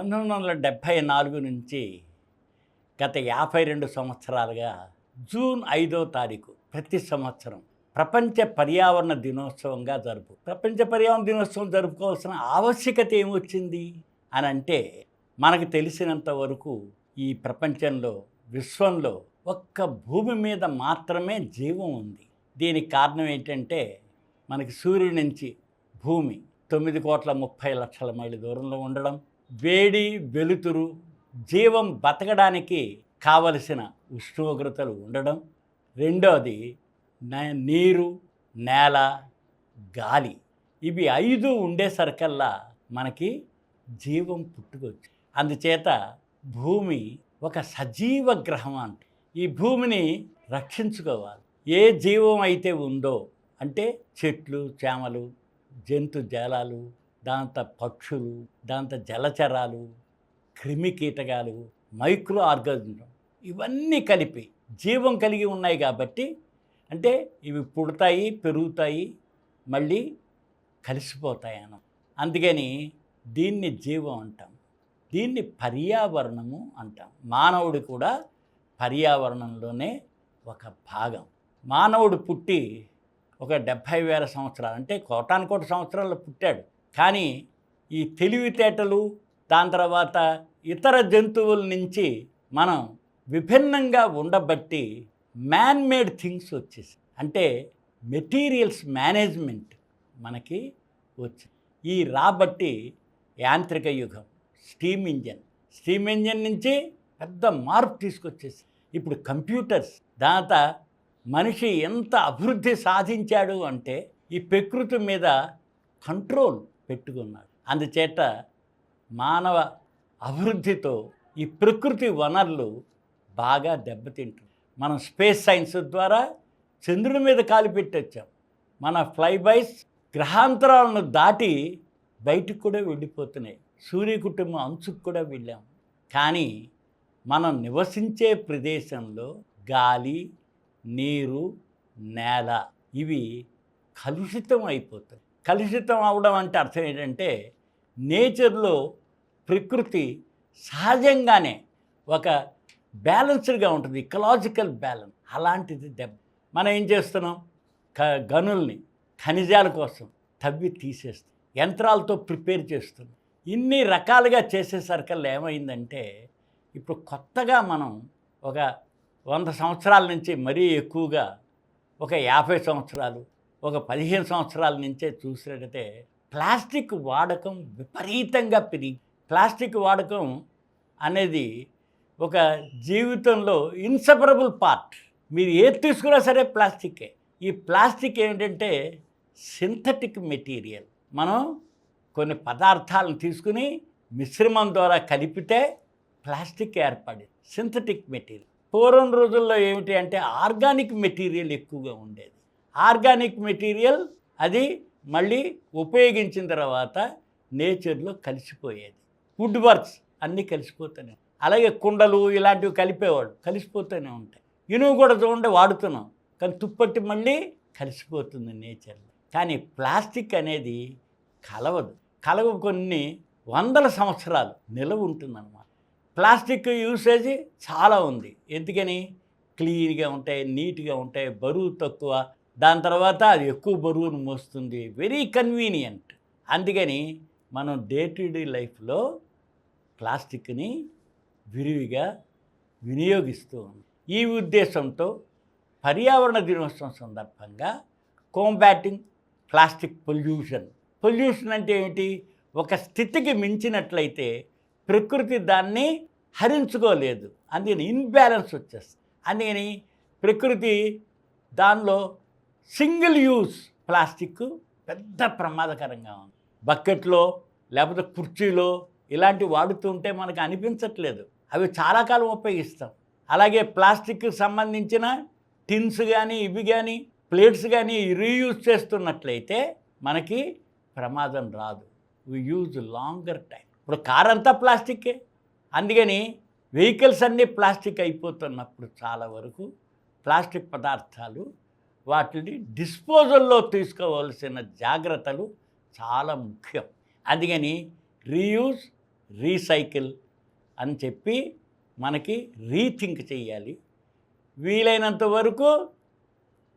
1974 నుంచి గత 52 సంవత్సరాలుగా జూన్ 5వ తారీఖు ప్రతి సంవత్సరం ప్రపంచ పర్యావరణ దినోత్సవంగా ప్రపంచ పర్యావరణ దినోత్సవం జరుపుకోవాల్సిన ఆవశ్యకత ఏమొచ్చింది అని అంటే, మనకు తెలిసినంత వరకు ఈ ప్రపంచంలో, విశ్వంలో ఒక్క భూమి మీద మాత్రమే జీవం ఉంది. దీనికి కారణం ఏంటంటే, మనకి సూర్యుడి నుంచి భూమి 9,30,00,000 మైళ్ళ దూరంలో ఉండడం, వేడి, వెలుతురు, జీవం బతకడానికి కావలసిన ఉష్ణోగ్రతలు ఉండడం, రెండోది నీరు, నేల, గాలి, ఇవి 5 ఉండేసరికల్లా మనకి జీవం పుట్టుకొచ్చు. అందుచేత భూమి ఒక సజీవ గ్రహం అంటే ఈ భూమిని రక్షించుకోవాలి. ఏ జీవం అయితే ఉందో అంటే చెట్లు, చేమలు, జంతు జాలాలు, దాంతో పక్షులు, దాంతో జలచరాలు, క్రిమి కీటకాలు, మైక్రో ఆర్గానిజం, ఇవన్నీ కలిపి జీవం కలిగి ఉన్నాయి. కాబట్టి అంటే ఇవి పుడతాయి, పెరుగుతాయి, మళ్ళీ కలిసిపోతాయి అనం. అందుకని దీన్ని జీవం అంటాం, దీన్ని పర్యావరణము అంటాం. మానవుడు కూడా పర్యావరణంలోనే ఒక భాగం. మానవుడు పుట్టి ఒక 70,000 సంవత్సరాలు అంటే కోటానుకోటి సంవత్సరాల్లో పుట్టాడు. కానీ ఈ తెలివితేటలు, దాని తర్వాత ఇతర జంతువుల నుంచి మనం విభిన్నంగా ఉండబట్టి మ్యాన్ మేడ్ థింగ్స్ వచ్చేసి, అంటే మెటీరియల్స్ మేనేజ్మెంట్ మనకి వచ్చింది. ఈ రాబట్టి యాంత్రిక యుగం, స్టీమ్ ఇంజన్ నుంచి పెద్ద మార్పు తీసుకొచ్చేసి ఇప్పుడు కంప్యూటర్స్, దాంత మనిషి ఎంత అభివృద్ధి సాధించాడు అంటే ఈ ప్రకృతి మీద కంట్రోల్ పెట్టుకున్నాడు. అందుచేత మానవ అభివృద్ధితో ఈ ప్రకృతి వనరులు బాగా దెబ్బతింటుంది. మనం స్పేస్ సైన్స్ ద్వారా చంద్రుడి మీద కాలు పెట్టొచ్చాం. మన ఫ్లైబైస్ గ్రహాంతరాలను దాటి బయటికి కూడా వెళ్ళిపోతున్నాయి. సూర్య కుటుంబం అంచుకు కూడా వెళ్ళాం. కానీ మనం నివసించే ప్రదేశంలో గాలి, నీరు, నేల ఇవి కలుషితం అయిపోతాయి. కలుషితం అవడం అంటే అర్థం ఏంటంటే, నేచర్లో ప్రకృతి సహజంగానే ఒక బ్యాలెన్స్డ్గా ఉంటుంది, ఇకలాజికల్ బ్యాలెన్స్. అలాంటిది దెబ్బ. మనం ఏం చేస్తున్నాం, గనుల్ని ఖనిజాల కోసం తవ్వి తీసేస్తాం, యంత్రాలతో ప్రిపేర్ చేస్తున్నాం. ఇన్ని రకాలుగా చేసేసరికల్లా ఏమైందంటే, ఇప్పుడు కొత్తగా మనం ఒక 100 సంవత్సరాల నుంచి మరీ ఎక్కువగా ఒక 50 సంవత్సరాలు, ఒక 15 సంవత్సరాల నుంచే చూసినట్టయితే ప్లాస్టిక్ వాడకం విపరీతంగా పెరిగి, ప్లాస్టిక్ వాడకం అనేది ఒక జీవితంలో ఇన్సెపరబుల్ పార్ట్. మీరు ఏది తీసుకున్నా సరే ప్లాస్టికే. ఈ ప్లాస్టిక్ ఏంటంటే సింథటిక్ మెటీరియల్. మనం కొన్ని పదార్థాలను తీసుకుని మిశ్రమం ద్వారా కలిపితే ప్లాస్టిక్ ఏర్పడేది, సింథటిక్ మెటీరియల్. పూర్వం రోజుల్లో ఏమిటి అంటే ఆర్గానిక్ మెటీరియల్ ఎక్కువగా ఉండేది. ఆర్గానిక్ మెటీరియల్ అది మళ్ళీ ఉపయోగించిన తర్వాత నేచర్లో కలిసిపోయేది. వుడ్ వర్క్స్ అన్నీ కలిసిపోతూనే, అలాగే కుండలు ఇలాంటివి కలిపేవాళ్ళు, కలిసిపోతూనే ఉంటాయి. ఇనుము కూడా చూడండి వాడుతున్నాం, కానీ తుప్పట్టి మళ్ళీ కలిసిపోతుంది నేచర్లో. కానీ ప్లాస్టిక్ అనేది కలవ కొన్ని వందల సంవత్సరాలు నిలవ ఉంటుందన్నమాట. ప్లాస్టిక్ యూసేజ్ చాలా ఉంది. ఎందుకని, క్లీన్గా ఉంటాయి, నీట్గా ఉంటాయి, బరువు తక్కువ, దాని తర్వాత అది ఎక్కువ బరువును మోస్తుంది, వెరీ కన్వీనియంట్. అందుకని మనం డే టు డే లైఫ్లో ప్లాస్టిక్ని విరివిగా వినియోగిస్తూ ఉన్నాం. ఈ ఉద్దేశంతో పర్యావరణ దినోత్సవం సందర్భంగా కాంబాటింగ్ ప్లాస్టిక్ పొల్యూషన్ అంటే ఏమిటి, ఒక స్థితికి మించినట్లయితే ప్రకృతి దాన్ని హరించుకోలేదు, అందుకని ఇన్బ్యాలెన్స్ వచ్చేస్తుంది. అందుకని ప్రకృతి దానిలో సింగిల్ యూజ్ ప్లాస్టిక్ పెద్ద ప్రమాదకరంగా ఉంది. బకెట్లో లేకపోతే కుర్చీలో ఇలాంటివి వాడుతుంటే మనకు అనిపించట్లేదు, అవి చాలా కాలం ఉపయోగిస్తాం. అలాగే ప్లాస్టిక్కి సంబంధించిన టిన్స్ కానీ, ఇవి కానీ, ప్లేట్స్ కానీ రీయూజ్ చేస్తున్నట్లయితే మనకి ప్రమాదం రాదు. We use longer time. ఇప్పుడు కార్ అంతా ప్లాస్టిక్కే. అందుకని వెహికల్స్ అన్నీ ప్లాస్టిక్ అయిపోతున్నప్పుడు చాలా వరకు ప్లాస్టిక్ పదార్థాలు వాటిని డిస్పోజల్లో తీసుకోవాల్సిన జాగ్రత్తలు చాలా ముఖ్యం. అందుకని రీయూజ్, రీసైకిల్ అని చెప్పి మనకి రీథింక్ చేయాలి. వీలైనంత వరకు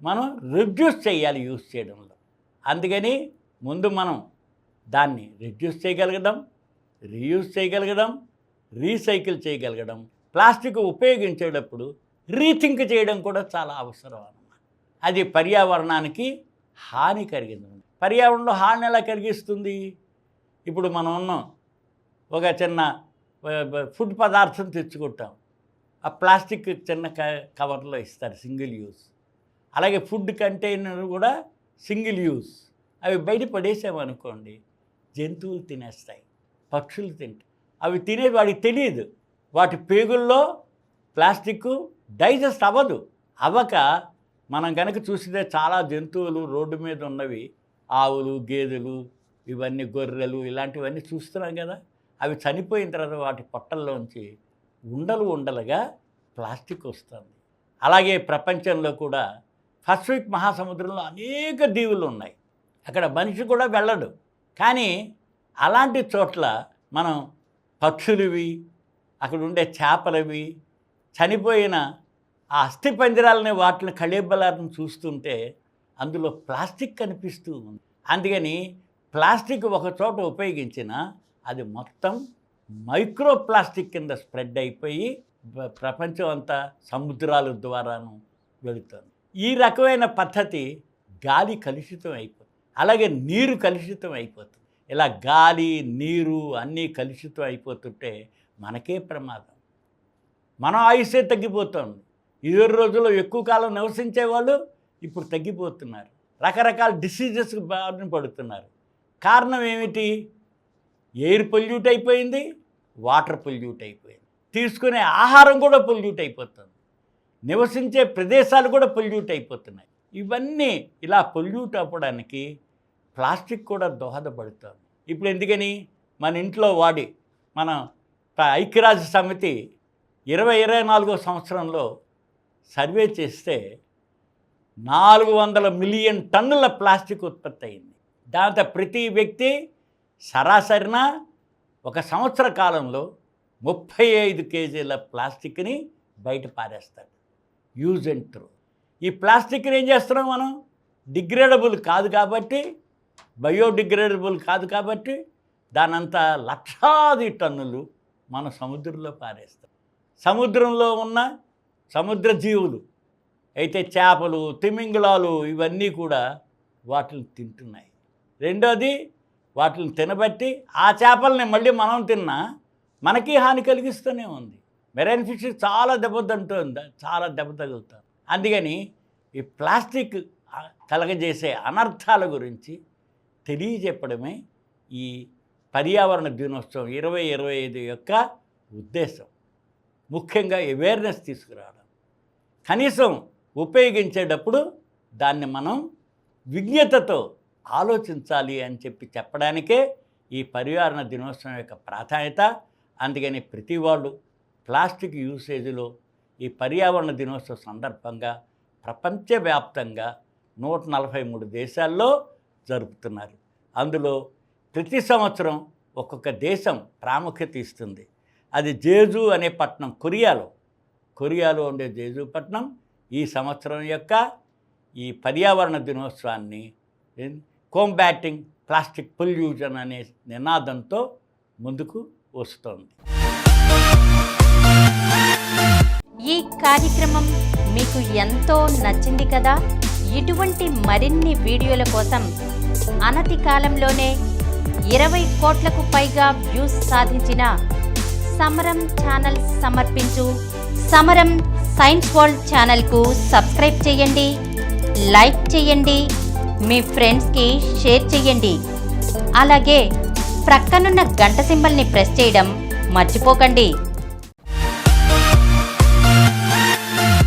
మనం రిడ్యూస్ చేయాలి యూజ్ చేయడంలో. అందుకని ముందు మనం దాన్ని రిడ్యూస్ చేయగలగడం, రీయూజ్ చేయగలగడం, రీసైకిల్ చేయగలగడం, ప్లాస్టిక్ ఉపయోగించేటప్పుడు రీథింక్ చేయడం కూడా చాలా అవసరం అన్నమాట. అది పర్యావరణానికి హాని కలిగింది. పర్యావరణంలో హాని ఎలా కలిగిస్తుంది? ఇప్పుడు మనం ఉన్నాం, ఒక చిన్న ఫుడ్ పదార్థం తెచ్చుకుంటాం, ఆ ప్లాస్టిక్ చిన్న కవర్లో ఇస్తారు, సింగిల్ యూజ్. అలాగే ఫుడ్ కంటైనర్ కూడా సింగిల్ యూజ్. అవి బయట పడేసామనుకోండి, జంతువులు తినేస్తాయి, పక్షులు తింటాయి. అవి తినే వాడికి తెలియదు, వాటి పేగుల్లో ప్లాస్టిక్ డైజెస్ట్ అవ్వదు. అవ్వక మనం కనుక చూసితే చాలా జంతువులు రోడ్డు మీద ఉన్నవి, ఆవులు, గేదెలు, ఇవన్నీ గొర్రెలు, ఇలాంటివన్నీ చూస్తున్నాం కదా, అవి చనిపోయిన తర్వాత వాటి పొట్టల్లోంచి ఉండలు ఉండలుగా ప్లాస్టిక్ వస్తుంది. అలాగే ప్రపంచంలో కూడా పసిఫిక్ మహాసముద్రంలో అనేక దీవులు ఉన్నాయి, అక్కడ మనిషి కూడా వెళ్ళడు. కానీ అలాంటి చోట్ల మనం పక్షులవి, అక్కడ ఉండే చేపలవి, చనిపోయిన ఆ అస్థిపంజరాలని, వాటిని కళేబలాలను చూస్తుంటే అందులో ప్లాస్టిక్ కనిపిస్తూ ఉంది. అందుకని ప్లాస్టిక్ ఒక చోట ఉపయోగించినా అది మొత్తం మైక్రో ప్లాస్టిక్ కింద స్ప్రెడ్ అయిపోయి ప్రపంచం అంతా సముద్రాల ద్వారాను వెళుతుంది. ఈ రకమైన పద్ధతి గాలి కలుషితం అయిపోతుంది, అలాగే నీరు కలుషితం అయిపోతుంది. ఇలా గాలి, నీరు అన్నీ కలుషితం అయిపోతుంటే మనకే ప్రమాదం. మన ఆయుస్సే తగ్గిపోతుంది. ఇదివరి రోజుల్లో ఎక్కువ కాలం నివసించే వాళ్ళు ఇప్పుడు తగ్గిపోతున్నారు, రకరకాల డిసీజెస్కి బారిన పడుతున్నారు. కారణం ఏమిటి? ఎయిర్ పొల్యూట్ అయిపోయింది, వాటర్ పొల్యూట్ అయిపోయింది, తీసుకునే ఆహారం కూడా పొల్యూట్ అయిపోతుంది, నివసించే ప్రదేశాలు కూడా పొల్యూట్ అయిపోతున్నాయి. ఇవన్నీ ఇలా పొల్యూట్ అవ్వడానికి ప్లాస్టిక్ కూడా దోహదపడుతుంది. ఇప్పుడు ఎందుకని మన ఇంట్లో వాడి మన ఐక్యరాజ్య సమితి 2024 సంవత్సరంలో సర్వే చేస్తే 400 మిలియన్ టన్నుల ప్లాస్టిక్ ఉత్పత్తి అయింది. దాంతో ప్రతి వ్యక్తి సరాసరిన ఒక సంవత్సర కాలంలో 35 కేజీల ప్లాస్టిక్ని బయట పారేస్తాడు, యూజ్ అండ్ త్రో. ఈ ప్లాస్టిక్ని ఏం చేస్తున్నాం మనం? డిగ్రేడబుల్ కాదు కాబట్టి, బయోడిగ్రేడబుల్ కాదు కాబట్టి దానంతా లక్షాది టన్నులు మన సముద్రంలో పారేస్తాం. సముద్రంలో ఉన్న సముద్ర జీవులు అయితే చేపలు, తిమింగలాలు, ఇవన్నీ కూడా వాటిని తింటున్నాయి. రెండోది, వాటిని తినబట్టి ఆ చేపల్ని మళ్ళీ మనం తిన్నా మనకి హాని కలిగిస్తూనే ఉంది. మెరైన్ ఫిష్ చాలా దెబ్బతింటుంది, చాలా దెబ్బ తగులుతుంది. అందుకని ఈ ప్లాస్టిక్ కలగజేసే అనర్థాల గురించి తెలియజెప్పడమే ఈ పర్యావరణ దినోత్సవం 2025 యొక్క ఉద్దేశం. ముఖ్యంగా అవేర్నెస్ తీసుకురావడం, కనీసం ఉపయోగించేటప్పుడు దాన్ని మనం విజ్ఞతతో ఆలోచించాలి అని చెప్పడానికే ఈ పర్యావరణ దినోత్సవం యొక్క ప్రాధాన్యత. అందుకని ప్రతి వాళ్ళు ప్లాస్టిక్ యూసేజ్లో ఈ పర్యావరణ దినోత్సవం సందర్భంగా ప్రపంచవ్యాప్తంగా 143 దేశాల్లో జరుపుతున్నారు. అందులో ప్రతి సంవత్సరం ఒక్కొక్క దేశం ప్రాముఖ్యత ఇస్తుంది. అది జేజు అనే పట్టణం, కొరియాలో ఉండే జేజు పట్టణం ఈ సంవత్సరం యొక్క ఈ పర్యావరణ దినోత్సవాన్ని కాంబాటింగ్ ప్లాస్టిక్ పొల్యూషన్ అనే నినాదంతో ముందుకు వస్తోంది. ఈ కార్యక్రమం మీకు ఎంతో నచ్చింది కదా. ఇటువంటి మరిన్ని వీడియోల కోసం అనతి కాలంలోనే 20 కోట్లకు పైగా వ్యూస్ సాధించిన సమరం ఛానల్ సమర్పించు సమరం సైన్స్ వరల్డ్ ఛానల్కు సబ్స్క్రైబ్ చేయండి, లైక్ చేయండి, మీ ఫ్రెండ్స్కి షేర్ చేయండి. అలాగే ప్రక్కనున్న గంట సింబల్ని ప్రెస్ చేయడం మర్చిపోకండి.